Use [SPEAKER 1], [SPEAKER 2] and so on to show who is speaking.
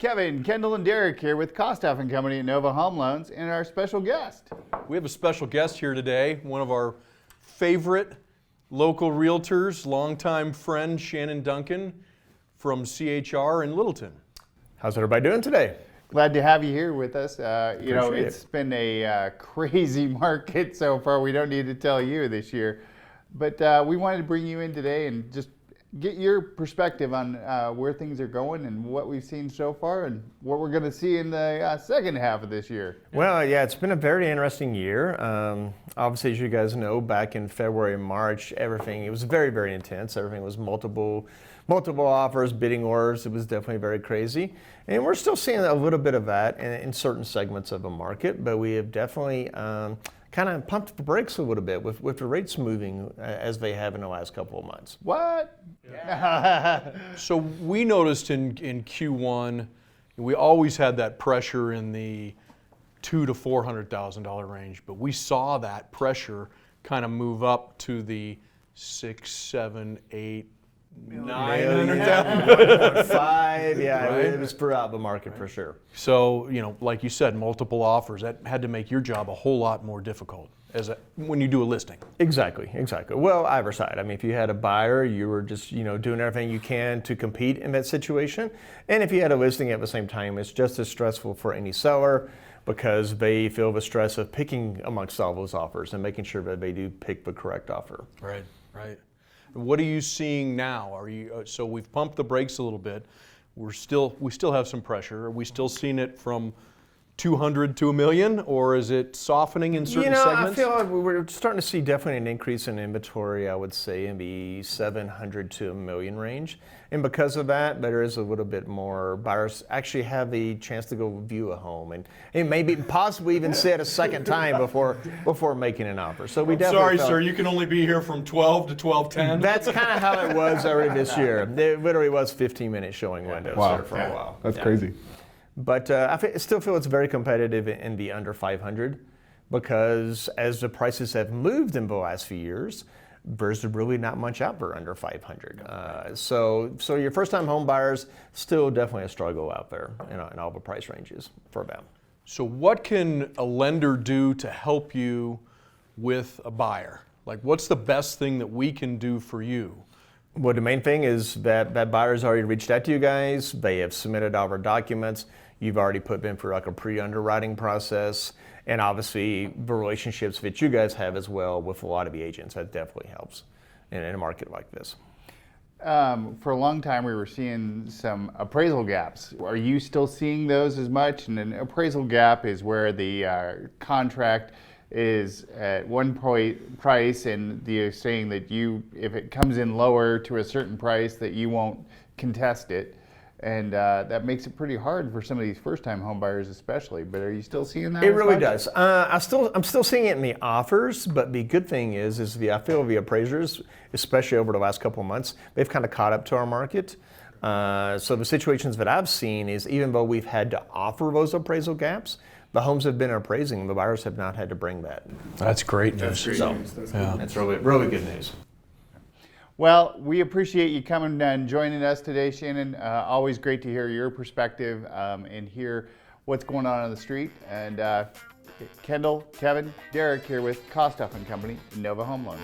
[SPEAKER 1] Kevin, Kendall, and Derek here with Kostoff Co at Nova Home Loans and our special guest.
[SPEAKER 2] We have a special guest here today, one of our favorite local realtors, longtime friend Shannon Duncan from CHR in Littleton.
[SPEAKER 3] How's everybody doing today?
[SPEAKER 1] Glad to have you here with us.
[SPEAKER 3] Appreciate
[SPEAKER 1] It's been a crazy market so far. We don't need to tell you this year, but we wanted to bring you in today and just get your perspective on where things are going and what we've seen so far and what we're going to see in the second half of this year.
[SPEAKER 3] Well, yeah, it's been a very interesting year. Obviously, as you guys know, back in February and March, it was very, very intense. Everything was multiple offers, bidding wars. It was definitely very crazy. And we're still seeing a little bit of that in certain segments of the market, but we have definitely kind of pumped the brakes a little bit with the rates moving as they have in the last couple of months.
[SPEAKER 1] What?
[SPEAKER 2] Yeah. So we noticed in Q1, we always had that pressure in the $200,000 to $400,000 range, but we saw that pressure kind of move up to the 6, 7, 8, 900,000.
[SPEAKER 3] 1.5, yeah,
[SPEAKER 2] Right?
[SPEAKER 3] it was throughout the market for sure.
[SPEAKER 2] So, like you said, multiple offers, that had to make your job a whole lot more difficult when you do a listing.
[SPEAKER 3] Exactly. Well, either side. I mean, if you had a buyer, you were just, doing everything you can to compete in that situation. And if you had a listing at the same time, it's just as stressful for any seller because they feel the stress of picking amongst all those offers and making sure that they do pick the correct offer.
[SPEAKER 2] Right. What are you seeing now? So we've pumped the brakes a little bit. We still have some pressure. Are we still seeing it from 200 to a million, or is it softening in certain segments?
[SPEAKER 3] I feel like we're starting to see definitely an increase in inventory, I would say, in the 700 to a million range. And because of that, there is a little bit more buyers actually have the chance to go view a home and maybe possibly even see it a second time before making an offer. So we definitely
[SPEAKER 2] Sorry, sir, you can only be here from 12 to 12:10.
[SPEAKER 3] That's kind of how it was already this year. There literally was 15-minute showing windows there for a while.
[SPEAKER 4] That's crazy.
[SPEAKER 3] But I still feel it's very competitive in the under 500 because as the prices have moved in the last few years, there's really not much out there under 500. So your first-time home buyers still definitely a struggle out there in all the price ranges for them.
[SPEAKER 2] So what can a lender do to help you with a buyer? Like, what's the best thing that we can do for you?
[SPEAKER 3] Well, the main thing is that buyer's already reached out to you guys. They have submitted all of our documents. You've already put them through like a pre-underwriting process. And obviously the relationships that you guys have as well with a lot of the agents, that definitely helps in a market like this.
[SPEAKER 1] For a long time, we were seeing some appraisal gaps. Are you still seeing those as much? And an appraisal gap is where the contract is at one price and you're saying that if it comes in lower to a certain price, that you won't contest it. And that makes it pretty hard for some of these first-time home buyers especially. But are you still seeing that?
[SPEAKER 3] It really does. I'm still seeing it in the offers, but the good thing is I feel the appraisers, especially over the last couple of months, they've kind of caught up to our market. So the situations that I've seen is even though we've had to offer those appraisal gaps, the homes have been appraising, the buyers have not had to bring that.
[SPEAKER 2] That's great news.
[SPEAKER 3] That's really good news.
[SPEAKER 1] Well, we appreciate you coming and joining us today, Shannon. Always great to hear your perspective and hear what's going on the street. And Kendall, Kevin, Derek here with Kostoff Co, Nova Home Loans.